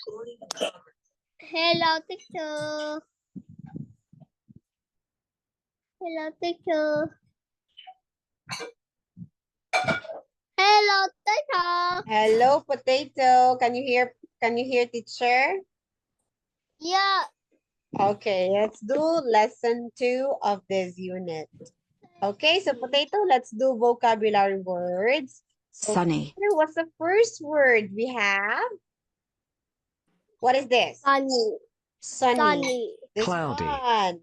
Hello, teacher. Hello, teacher. Hello, teacher. Hello, potato. Can you hear teacher? Yeah. Okay, let's do lesson 2 of this unit. Okay, so potato, let's do vocabulary words. Sunny. Okay, what's the first word we have? What is this? Sunny. Sunny. Sunny. This Cloudy. one.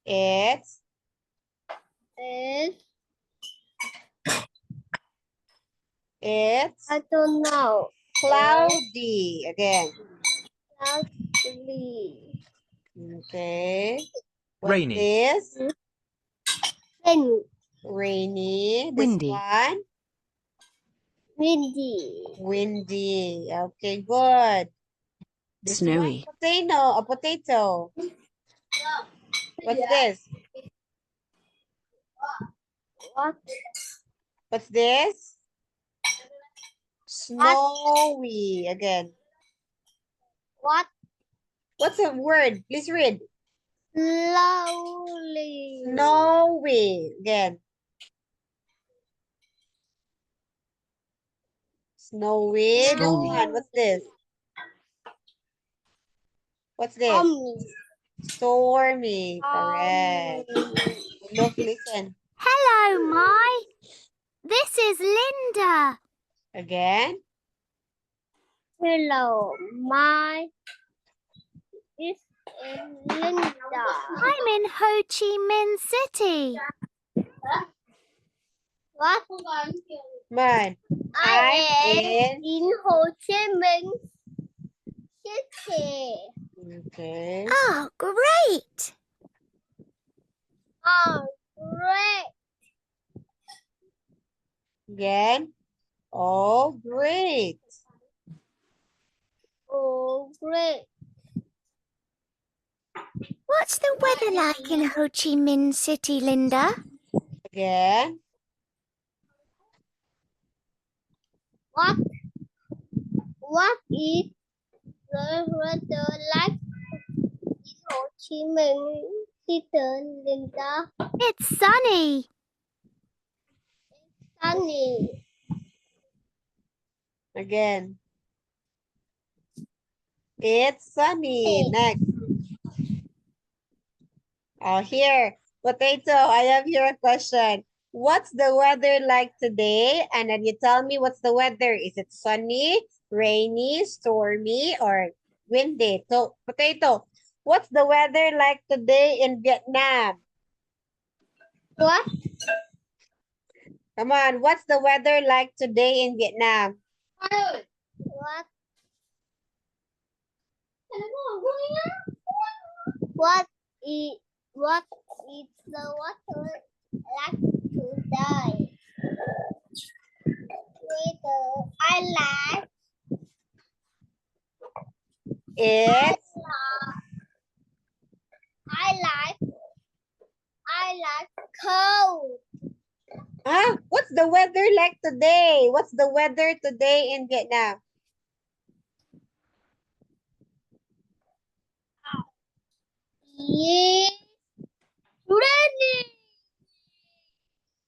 It's I don't know. cloudy. Again. Cloudy. Okay. What's Rainy. this? Rainy. Rainy. This Windy. one. Windy. Windy. Okay, good. This Snowy. one, a potato. What's this? What? What's this? Snowy. Again. What? What's the word? Please read. Slowly. Snowy. Again. Snowy. This Stormy. one. What's this? What's this? Stormy. Correct. Look, listen. Hello, Mai. This is Linda. Again. Hello, Mai. This is Linda. I'm in Ho Chi Minh City. What? Man. I am in Ho Chi Minh City. Okay. Oh, great. Oh, great. Again. Oh, great. Oh, great. What's the weather like in Ho Chi Minh City, Linda? Again. What is the weather like in Ho Chi Minh City, Linda? It's sunny. Sunny. Again. It's sunny. Next. Oh, here. Potato, I have here a question. What's the weather like today? And then you tell me what's the weather. Is it sunny, rainy, stormy, or windy? So, Potato, what's the weather like today in Vietnam? What? Come on, what's the weather like today in Vietnam? What? What is the water like today? Weather I like It's I like cold. What's the weather like today? What's the weather today in Vietnam? Yeah. Rainy.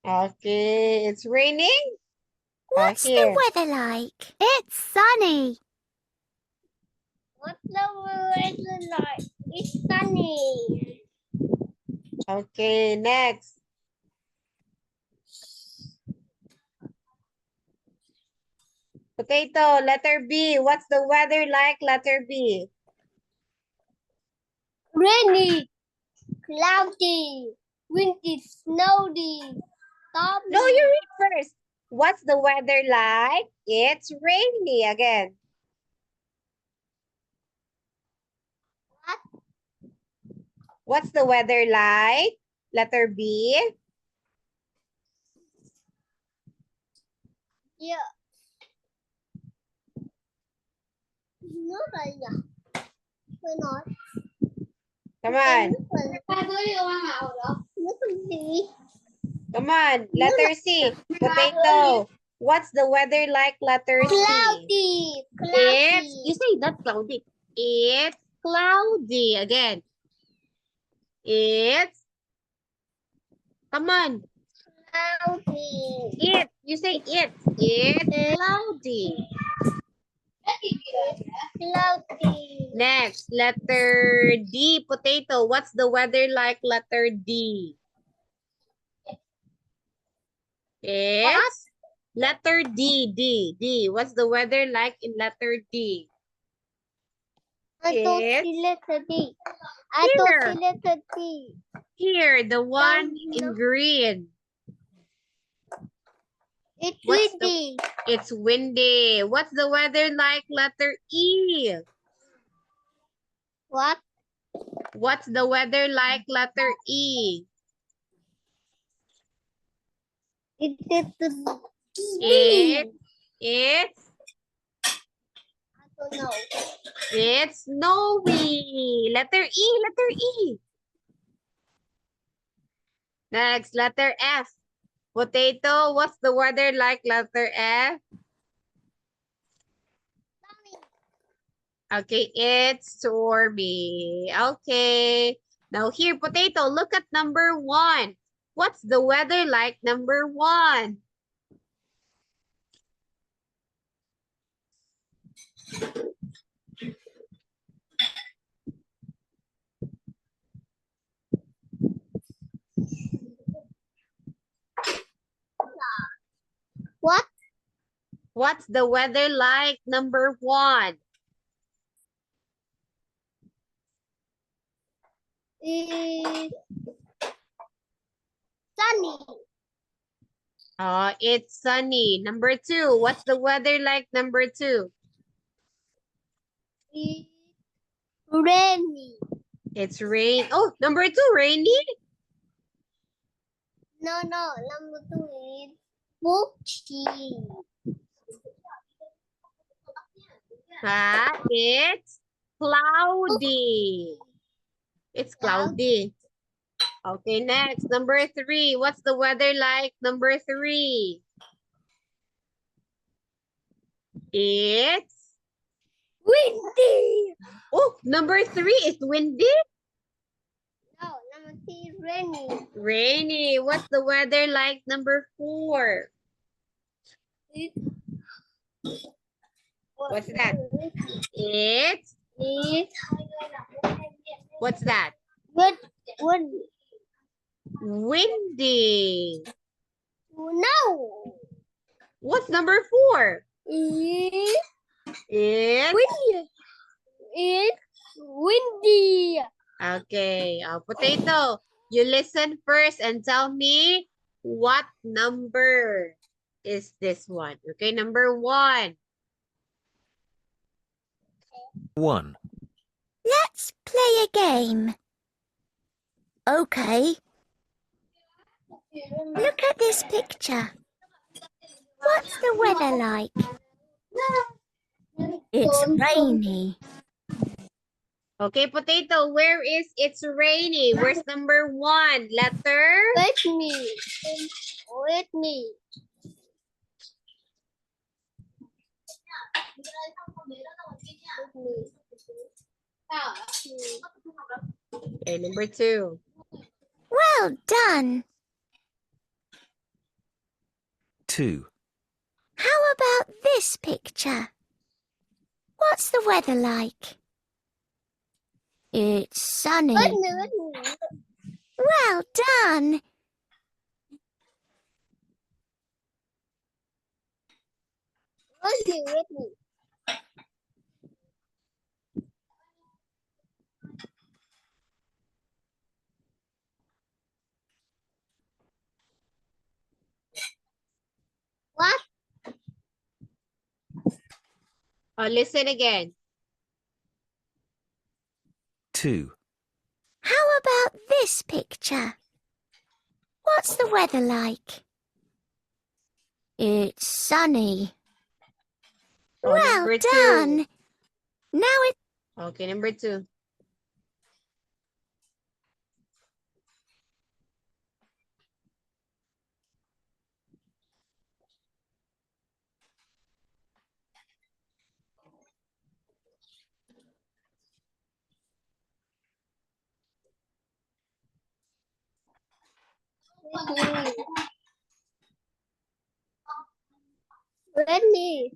Okay, it's raining. What's the Here. weather like? It's sunny. What's the weather like? It's sunny. Okay, next. Potato, letter B. What's the weather like, letter B? Rainy, cloudy, windy, snowy, stormy. No, you read first. What's the weather like? It's rainy again. What? What's the weather like? Letter B. Yeah. Nước rồi nhỉ? Tôi nói. Come on. Nước gì? Come on. Letter C. Potato. What's the weather like? Letter C. Cloudy. It's, you say not cloudy. It's cloudy. Again. It's, come on. Cloudy. You say it. It's cloudy. Cloudy. Next, letter D, potato. What's the weather like? Letter D. It's letter D. What's the weather like in letter D? I don't It's see letter D. I don't see letter D. here, the one in green. It's What's the- windy. It's windy. What's the weather like? Letter E. What? What's the weather like? Letter E. It's It's I don't know. It's snowy. Letter E. Next, letter F. Potato, what's the weather like? Letter F. Okay, it's stormy. Okay. Now here, potato, look at number 1. What's the weather like? Number 1. What? What's the weather like? Number 1. It's sunny. It's sunny. Number 2. What's the weather like? Number 2. It's rainy. It's rain. Oh, number 2, rainy. No, number 2 is booky. It's cloudy. It's cloudy. Okay, next. Number 3. What's the weather like? Number 3. It's Windy. oh, number 3 is windy. No, number 3 is rainy. Rainy. What's the weather like? Number 4. What's that? It's what's that? Windy. Windy. No. What's number 4? It's It's windy. It's windy. okay. Potato, you listen first and tell me what number is this one. Okay, number 1. 1, Let's play a game. Okay. Look at this picture. What's the weather like? It's rainy. Okay, potato, where is it's rainy? Where's number 1? Letter? With me. With me. Okay, number 2. Well done. 2, How about this picture? What's the weather like? It's sunny. With me. Well done. With me. What? Listen again. 2, How about this picture? What's the weather like? It's sunny. Well Number 2. done. Now it Okay, number 2. Rainy.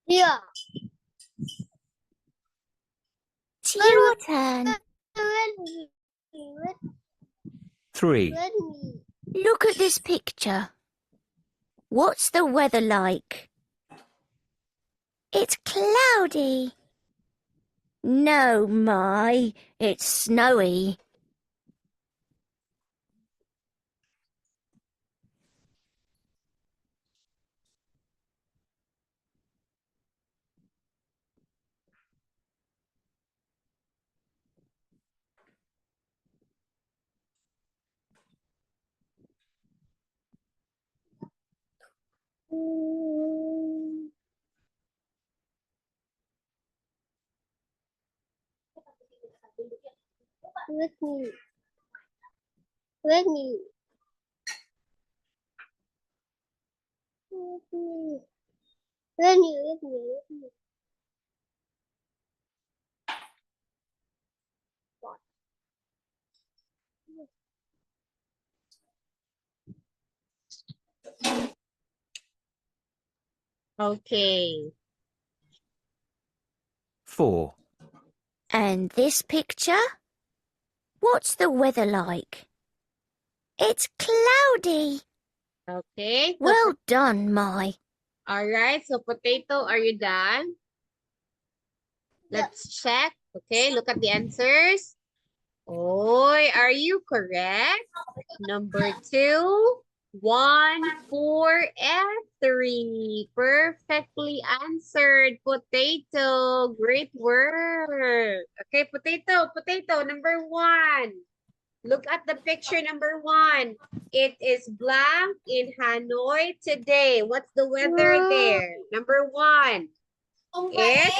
Yeah. It's your turn. Rainy. 3, Rainy. Look at this picture. What's the weather like? It's cloudy. No, My, it's snowy. Rainy. Rainy. Rainy. Rainy. Okay. 4, And this picture? What's the weather like? It's cloudy. Okay. So, Well done, My. all right. So, potato, are you done? Let's check. Okay, look at the answers. Oy, are you correct? Number 2, 1, 4, and 3. Perfectly answered. Potato. Great work. Okay, potato, number 1. Look at the picture number 1. It is blank in Hanoi today. What's the weather there? Number 1. It's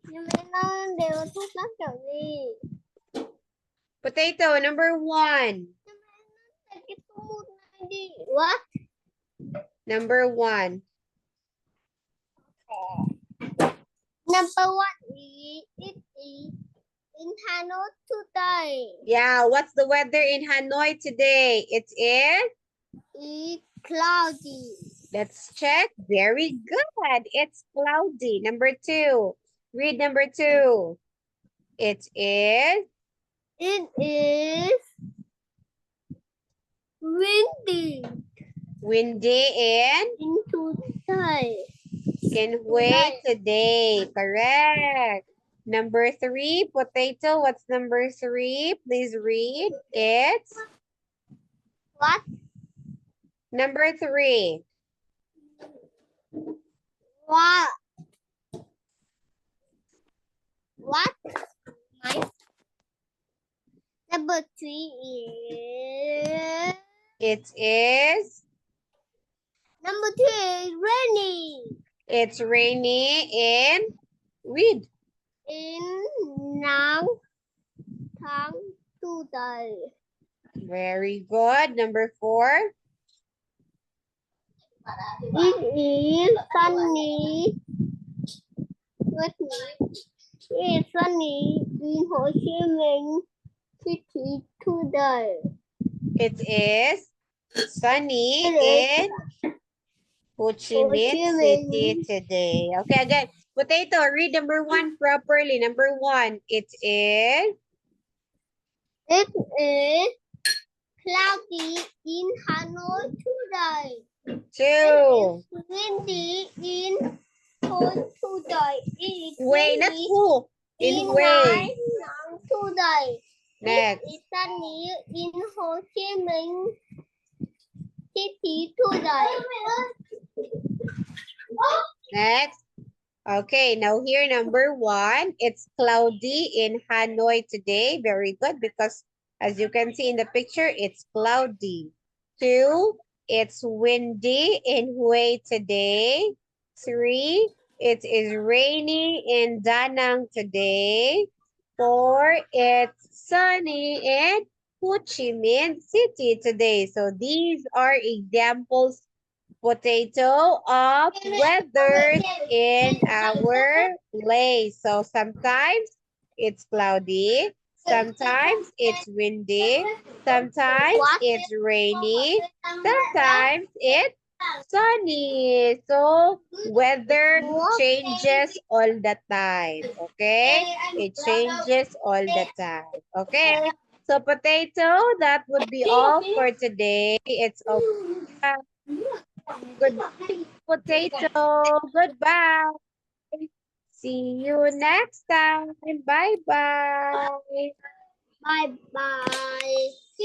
Nhưng mà nó đều thuốc lá kiểu gì? potato, number 1. Cái số một này đi. What? Number 1. Number one it is in Hanoi today. Yeah, what's the weather in Hanoi today? It is? It's cloudy. Let's check. Very good. It's cloudy. Number 2. Read number 2. It is? It is windy Windy in today. in Hue today. Correct. Number 3, potato. What's number 3? Please read. It's? What? Number 3. What? What? My number 3 is It is? number 2 is rainy It's rainy in? Read. in nắng tháng today. Very good. Number 4. It is sunny. With me. It is sunny in Ho Chi Minh City today. It is sunny It is in Ho Chi Ho Minh Chi City Minh. today. Okay, again. Potato, read number 1 properly. Number 1. It is? It is cloudy in Hanoi today. 2. Windy in Ho today. It is Wait, not windy who. In in Hue. Nang today. Next. It is sunny in Ho Chi Minh City today. Next. Okay, now here number 1. It's cloudy in Hanoi today. Very good because as you can see in the picture, it's cloudy. 2. It's windy in Hue today. 3. It is rainy in Danang today, or it's sunny in Ho Chi Minh City today. So these are examples, potato, of weathers in our place. So sometimes it's cloudy, sometimes it's windy, sometimes it's rainy, sometimes it's sunny. So weather changes all the time. Okay? It changes all the time. Okay? So potato, that would be all for today. It's okay. Goodbye, potato. Goodbye. See you next time. Bye-bye. Bye bye.